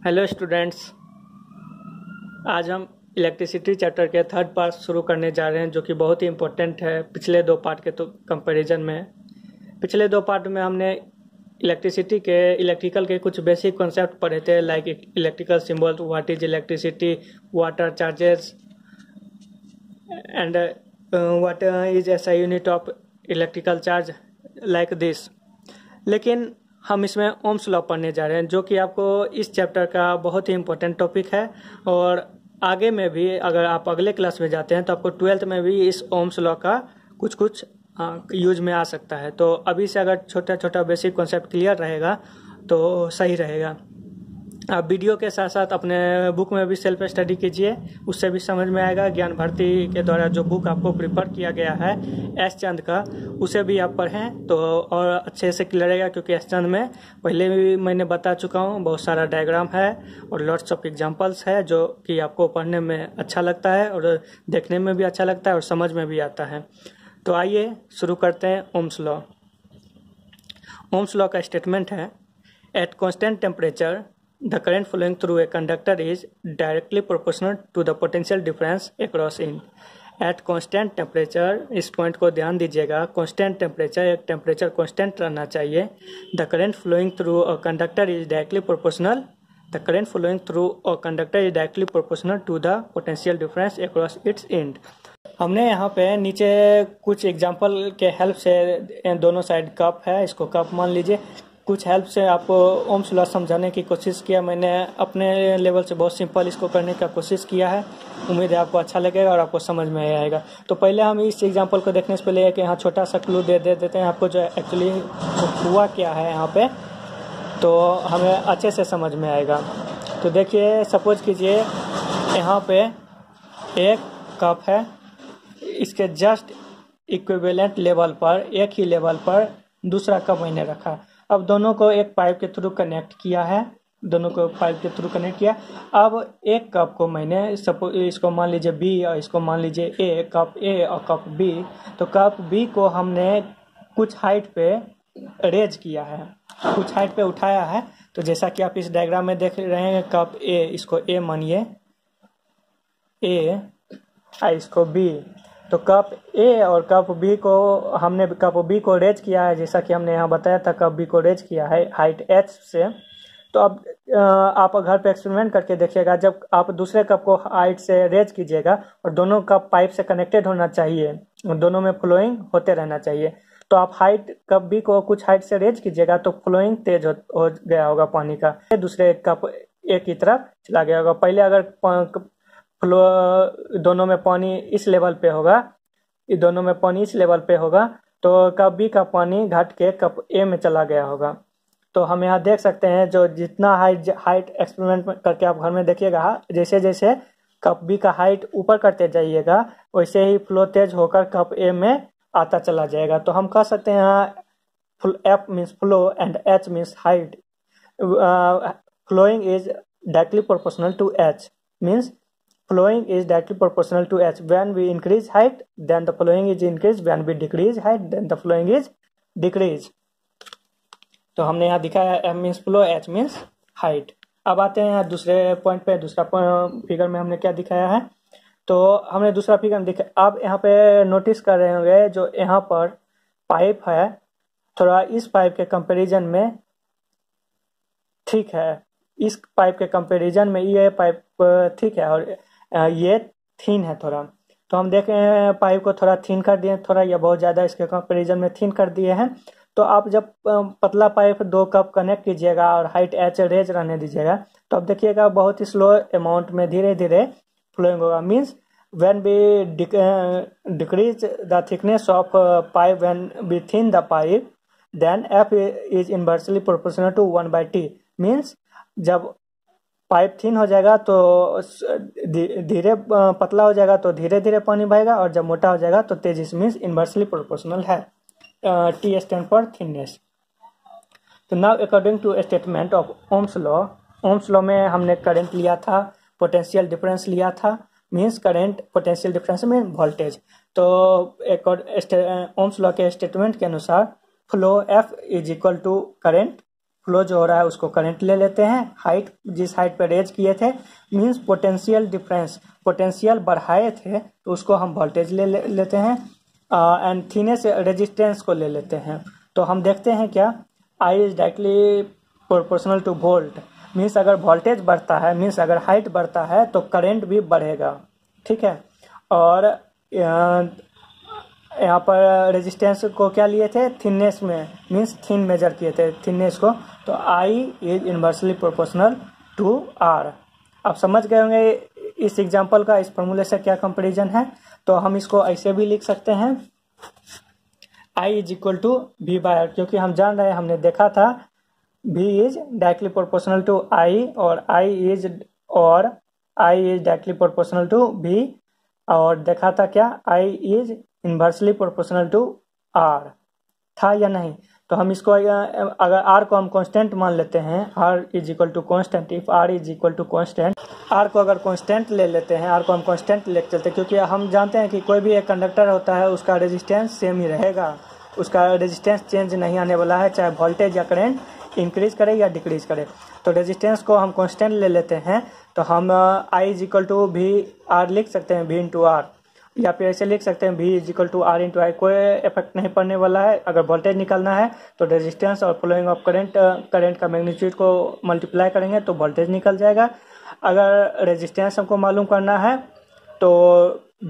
Hello students. आज हम electricity chapter के थर्ड पार्ट शुरू करने जा रहे हैं, जो कि बहुत ही इम्पोर्टेंट है पिछले दो पार्ट के कंपैरिजन में। पिछले दो पार्ट में हमने इलेक्ट्रिकल के कुछ बेसिक कॉन्सेप्ट पढ़े थे, like electrical symbol, what is electricity, what are charges and what is ऐसा unit of electrical charge like this. लेकिन हम इसमें ओम्स लॉ पढ़ने जा रहे हैं, जो कि आपको इस चैप्टर का बहुत ही इम्पोर्टेंट टॉपिक है। और आगे में भी अगर आप अगले क्लास में जाते हैं तो आपको 12th में भी इस ओम्स लॉ का कुछ कुछ यूज में आ सकता है। तो अभी से अगर छोटा छोटा बेसिक कॉन्सेप्ट क्लियर रहेगा तो सही रहेगा। आप वीडियो के साथ साथ अपने बुक में भी सेल्फ स्टडी कीजिए, उससे भी समझ में आएगा। ज्ञान भारती के द्वारा जो बुक आपको प्रिपेयर किया गया है एस चंद का, उसे भी आप पढ़ें तो और अच्छे से क्लियर रहेगा। क्योंकि एस चंद में पहले भी मैंने बता चुका हूँ, बहुत सारा डायग्राम है और लॉट्स ऑफ एग्जांपल्स है, जो कि आपको पढ़ने में अच्छा लगता है और देखने में भी अच्छा लगता है और समझ में भी आता है। तो आइए शुरू करते हैं ओम्स लॉ। ओम्स लॉ का स्टेटमेंट है, at constant temperature the current flowing through a conductor is directly proportional to the potential difference across in. At constant temperature, इस पॉइंट को ध्यान दीजिएगा, constant temperature एक टेम्परेचर constant रहना चाहिए। The current flowing through a conductor is directly proportional. The current flowing through a conductor is directly proportional to the potential difference across its end. हमने यहाँ पे नीचे कुछ एग्जाम्पल के हेल्प से, दोनों साइड कप है, इसको कप मान लीजिए, कुछ हेल्प से आपको ओम्स लॉ समझाने की कोशिश किया। मैंने अपने लेवल से बहुत सिंपल इसको करने का कोशिश किया है। उम्मीद है आपको अच्छा लगेगा और आपको समझ में आएगा। तो पहले हम इस एग्जांपल को देखने से पहले कि यहाँ छोटा सा क्लू दे देते हैं आपको, जो एक्चुअली हुआ क्या है यहाँ पे, तो हमें अच्छे से समझ में आएगा। तो देखिए, सपोज कीजिए यहाँ पे एक कप है, इसके जस्ट इक्विवेलेंट लेवल पर, एक ही लेवल पर दूसरा कप मैंने रखा। अब दोनों को एक पाइप के थ्रू कनेक्ट किया है, अब एक कप को मैंने इसको मान लीजिए बी और इसको मान लीजिए ए, कप ए और कप बी। तो कप बी को हमने कुछ हाइट पे रेज किया है, कुछ हाइट पे उठाया है। तो जैसा कि आप इस डायग्राम में देख रहे हैं, कप ए, इसको ए मानिए, ए इसको बी। तो कप ए और कप बी को हमने कप बी को रेज किया है, जैसा कि हमने यहाँ बताया था, कप बी को रेज किया है हाइट एच से। तो अब आप घर पे एक्सपेरिमेंट करके देखिएगा, जब आप दूसरे कप को हाइट से रेज कीजिएगा और दोनों कप पाइप से कनेक्टेड होना चाहिए, दोनों में फ्लोइंग होते रहना चाहिए। तो आप हाइट कप बी को कुछ हाइट से रेज कीजिएगा तो फ्लोइंग तेज हो गया होगा पानी का, दूसरे कप ए की तरफ चला गया होगा। पहले अगर फ्लो दोनों में पानी इस लेवल पे होगा, तो कप बी का पानी घट के कप ए में चला गया होगा। तो हम यहाँ देख सकते हैं, जो जितना हाइट एक्सपेरिमेंट करके आप घर में देखिएगा, जैसे जैसे कप बी का हाइट ऊपर करते जाइएगा, वैसे ही फ्लो तेज होकर कप ए में आता चला जाएगा। तो हम कह सकते हैं यहाँ F means flow and H means height. Flowing is directly proportional to H, means flowing is directly proportional to h. When we increase height, then the flowing is increased. When we decrease height, then the flowing is decreased. तो हमने यहाँ दिखाया m means flow, h means height। अब आते हैं दूसरे point पे। दूसरा फिगर में हमने क्या दिखाया है, तो हमने दूसरा फिगर में दिखाया। आप यहाँ पे नोटिस कर रहे होंगे, जो यहाँ पर पाइप है, थोड़ा इस पाइप के कंपैरिजन में ठीक है, इस पाइप के कंपैरिजन में ये पाइप ठीक है और ये थीन है थोड़ा। तो हम देख रहे हैं पाइप को थोड़ा थीन कर दिए, थोड़ा या बहुत ज़्यादा इसके कंपैरिजन में थीन कर दिए हैं। तो आप जब पतला पाइप दो कप कनेक्ट कीजिएगा और हाइट एच रेज रहने दीजिएगा, तो अब देखिएगा बहुत ही स्लो अमाउंट में धीरे धीरे फ्लोइंग होगा। Means when we decrease the thickness of pipe, when we thin the pipe, then F is inversely proportional to 1/t। मीन्स जब पाइप थिन हो जाएगा तो धीरे पतला हो जाएगा तो धीरे धीरे पानी बहेगा, और जब मोटा हो जाएगा तो तेजी, मीन्स इनवर्सली प्रोपोर्शनल है। T stand for thinness. तो now according to statement of Ohm's law में हमने करंट लिया था, पोटेंशियल डिफरेंस लिया था, मीन्स करंट पोटेंशियल डिफरेंस में वोल्टेज। तो ओम्स लॉ के स्टेटमेंट के अनुसार flow F is equal to current flow जो हो रहा है उसको करंट ले लेते हैं, हाइट जिस हाइट पर रेज किए थे मींस पोटेंशियल डिफरेंस, पोटेंशियल बढ़ाए थे तो उसको हम वोल्टेज लेते हैं, एंड थिनेस रेजिस्टेंस को ले लेते हैं। तो हम देखते हैं क्या, I is directly proportional to volt, means अगर वोल्टेज बढ़ता है मीन्स अगर हाइट बढ़ता है तो करंट भी बढ़ेगा, ठीक है। और यहाँ पर रेजिस्टेंस को क्या लिए थे, थिननेस में, मीन्स थिन मेजर किए थे थिननेस को, तो I is inversely proportional to R. आप समझ गए होंगे इस एग्जांपल का, इस फॉर्मूले से क्या कंपैरिजन है। तो हम इसको ऐसे भी लिख सकते हैं, I is equal to V by R, क्योंकि हम जान रहे हैं, हमने देखा था V is directly proportional to I और I is directly proportional to V, और देखा था क्या I is inversely proportional to R, था या नहीं। तो हम इसको अगर R को हम कांस्टेंट मान लेते हैं, R is equal to constant, if R is equal to constant, R को अगर कांस्टेंट ले लेते हैं, R को हम कांस्टेंट ले चलते हैं, क्योंकि हम जानते हैं कि कोई भी एक कंडक्टर होता है उसका रेजिस्टेंस सेम ही रहेगा, उसका रेजिस्टेंस चेंज नहीं आने वाला है, चाहे वोल्टेज या करंट इंक्रीज करे या डिक्रीज करे। तो रेजिस्टेंस को हम कांस्टेंट ले लेते हैं, तो हम I is equal to V R लिख सकते हैं, V इंटू आर, या फिर ऐसे लिख सकते हैं V is equal to R into I, कोई इफेक्ट नहीं पड़ने वाला है। अगर वोल्टेज निकालना है तो रेजिस्टेंस और फ्लोइंग ऑफ करंट का मैग्नीट्यूड को मल्टीप्लाई करेंगे तो वोल्टेज निकल जाएगा। अगर रेजिस्टेंस हमको मालूम करना है तो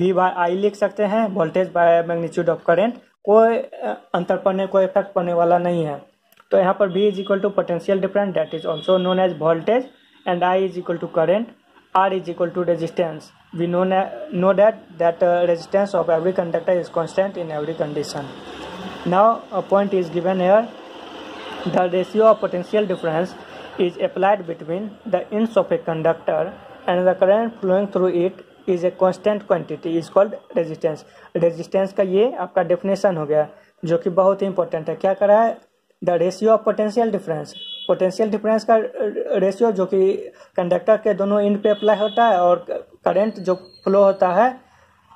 V बाय आई लिख सकते हैं, voltage by magnitude of current, कोई अंतर पड़ने, कोई इफेक्ट पड़ने वाला नहीं है। तो यहाँ पर V is equal to potential difference, that is also known as voltage, and I is equal to current, R is equal to resistance. We know that resistance of every conductor is constant in every condition. Now a point is given here. The ratio of potential difference is applied between the ends of a conductor and the current flowing through it is a constant quantity is called resistance. Resistance का ये आपका definition हो गया, जो कि बहुत ही important है। क्या करा है, the ratio of potential difference, potential difference का रेशियो जो कि कंडक्टर के दोनों एंड पे अप्लाई होता है, और करंट जो फ्लो होता है,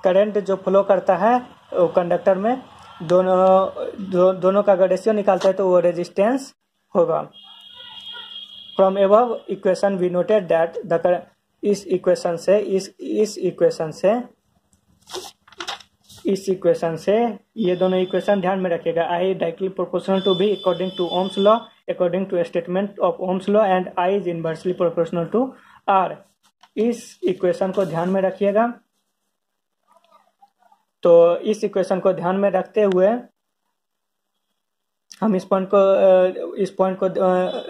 करंट जो फ्लो करता है वो कंडक्टर में, दोनों का अगर रेशियो निकालता है तो वो रेजिस्टेंस होगा। From above equation we noted that the इस इक्वेशन से ये दोनों इक्वेशन ध्यान में रखिएगा। I directly proportional to V according to Ohm's law, according to statement of Ohm's law, and I is inversely proportional to R। इस equation को ध्यान में रखिएगा। तो इस इक्वेशन को ध्यान में रखते हुए हम इस पॉइंट को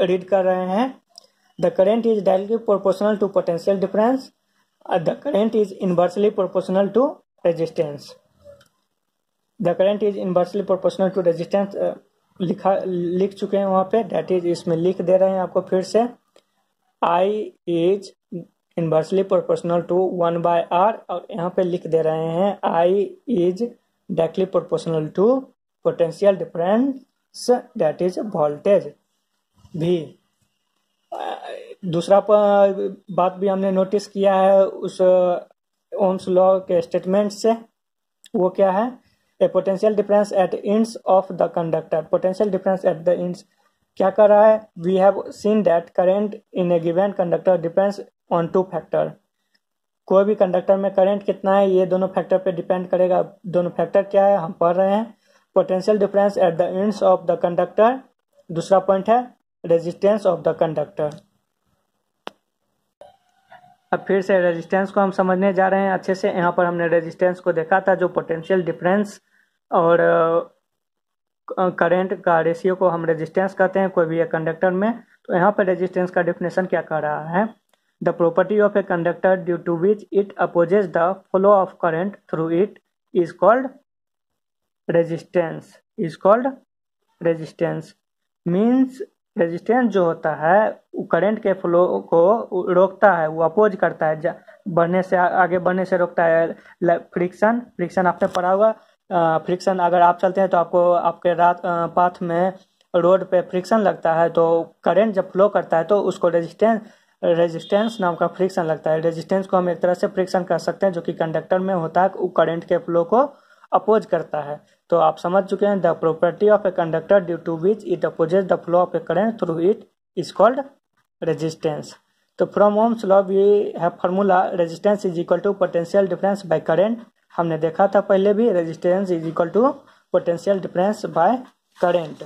रीड कर रहे हैं। The current is directly proportional to potential difference, the current is inversely proportional to resistance. The current is inversely proportional to resistance लिख चुके हैं वहां पे, दैट इज इसमें लिख दे रहे हैं आपको फिर से। I is inversely proportional to 1 by R, और यहाँ पे लिख दे रहे हैं I is directly proportional to potential difference, that is voltage V। दूसरा बात भी हमने नोटिस किया है उस ओम्स लॉ के स्टेटमेंट से, वो क्या है, a potential difference at ends of the conductor, potential difference at the ends क्या कर रहा है, we have seen that current in a given conductor depends on 2 factor. कोई भी कंडक्टर में करंट कितना है ये दोनों फैक्टर पे डिपेंड करेगा। दोनों फैक्टर क्या है हम पढ़ रहे हैं, potential difference at the ends of the conductor, दूसरा पॉइंट है रेजिस्टेंस ऑफ द कंडक्टर। अब फिर से रेजिस्टेंस को हम समझने जा रहे हैं अच्छे से। यहाँ पर हमने रेजिस्टेंस को देखा था, जो पोटेंशियल डिफरेंस और करंट का रेशियो को हम रेजिस्टेंस कहते हैं कोई भी एक कंडक्टर में। तो यहाँ पर रेजिस्टेंस का डिफिनेशन क्या कर रहा है, the property of a conductor due to which it opposes the flow of current through it is called resistance, is called resistance. Means resistance जो होता है वो करंट के फ्लो को रोकता है, वो अपोज करता है, बढ़ने से आगे बढ़ने से रोकता है। फ्रिक्शन आपने पढ़ा होगा, फ्रिक्शन अगर आप चलते हैं तो आपको आपके पाथ में रोड पे फ्रिक्शन लगता है, तो करंट जब फ्लो करता है तो उसको रेजिस्टेंस नाम का फ्रिक्शन लगता है। रेजिस्टेंस को हम एक तरह से फ्रिक्शन कह सकते हैं जो कि कंडक्टर में होता है, वो करंट के फ्लो को अपोज करता है। तो आप समझ चुके हैं, the property of a conductor due to which it opposes the flow of a current through it is called resistance. तो from Ohm's law we have formula resistance is equal to potential difference by current. हमने देखा था पहले भी, resistance is equal to potential difference by current.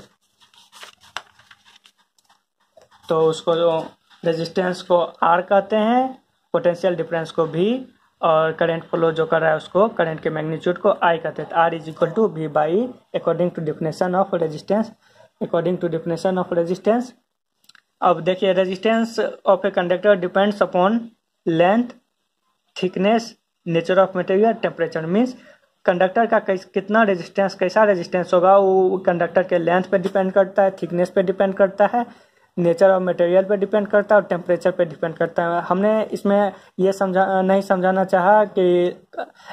तो उसको जो resistance को R कहते हैं, पोटेंशियल डिफरेंस को V, और करंट फ्लो जो कर रहा है उसको, करंट के मैग्नीट्यूड को I कहते हैं। R is equal to V by according to definition of resistance, according to definition of resistance. अब देखिए, resistance of a conductor depends upon length, thickness, nature of material, temperature. Means conductor का कितना resistance, कैसा resistance होगा, वो conductor के length पे depend करता है, थिकनेस पे डिपेंड करता है, नेचर ऑफ मटेरियल पे डिपेंड करता है और टेम्परेचर पे डिपेंड करता है। हमने इसमें ये नहीं समझाना चाहा कि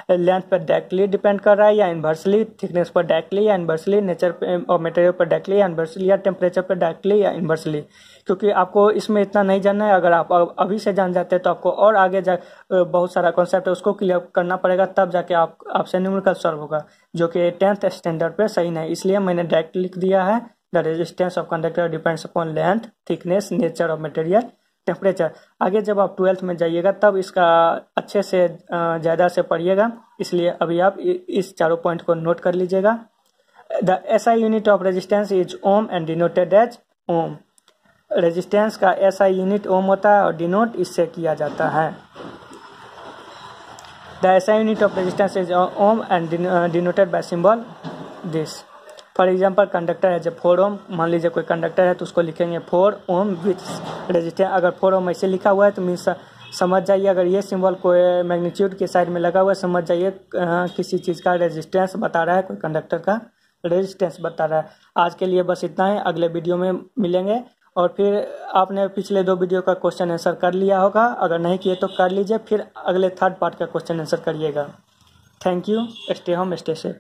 लेंथ पर डायरेक्टली डिपेंड कर रहा है या इन्वर्सली, थिकनेस पर डायरेक्टली या इन्वर्सली, नेचर और मटेरियल पर डायरेक्टली या इन्वर्सली, या टेम्परेचर पर डायरेक्टली या इन्वर्सली, क्योंकि आपको इसमें इतना नहीं जानना है। अगर आप अभी से जान जाते हैं तो आपको और आगे बहुत सारा कॉन्सेप्ट है उसको क्लियर करना पड़ेगा, तब जाके आपसे न्यूमेरिकल सॉल्व होगा, जो कि 10th स्टैंडर्ड पे सही नहीं। इसलिए मैंने डायरेक्ट लिख दिया है, the resistance of conductor depends upon length, thickness, nature of material, temperature. आगे जब आप 12th में जाइएगा तब इसका अच्छे से ज़्यादा से पढ़िएगा, इसलिए अभी आप इस चारों पॉइंट को नोट कर लीजिएगा। The SI unit of resistance is ohm and denoted as ohm. Resistance का SI यूनिट ओम होता है और डिनोट इससे किया जाता है। The SI unit of resistance is ohm and denoted by symbol this. For example, conductor है जब 4 ओम, मान लीजिए कोई कंडक्टर है तो उसको लिखेंगे 4 ओम विथ रेजिस्टेंस। अगर 4 ओम ऐसे लिखा हुआ है तो मीन्स समझ जाइए, अगर ये सिंबल कोई मैग्नीट्यूड के साइड में लगा हुआ है, समझ जाइए किसी चीज़ का रेजिस्टेंस बता रहा है, कोई कंडक्टर का रेजिस्टेंस बता रहा है। आज के लिए बस इतना ही, अगले वीडियो में मिलेंगे। और फिर आपने पिछले 2 वीडियो का क्वेश्चन आंसर कर लिया होगा, अगर नहीं किए तो कर लीजिए, फिर अगले 3rd पार्ट का क्वेश्चन आंसर करिएगा। Thank you, stay home stay safe.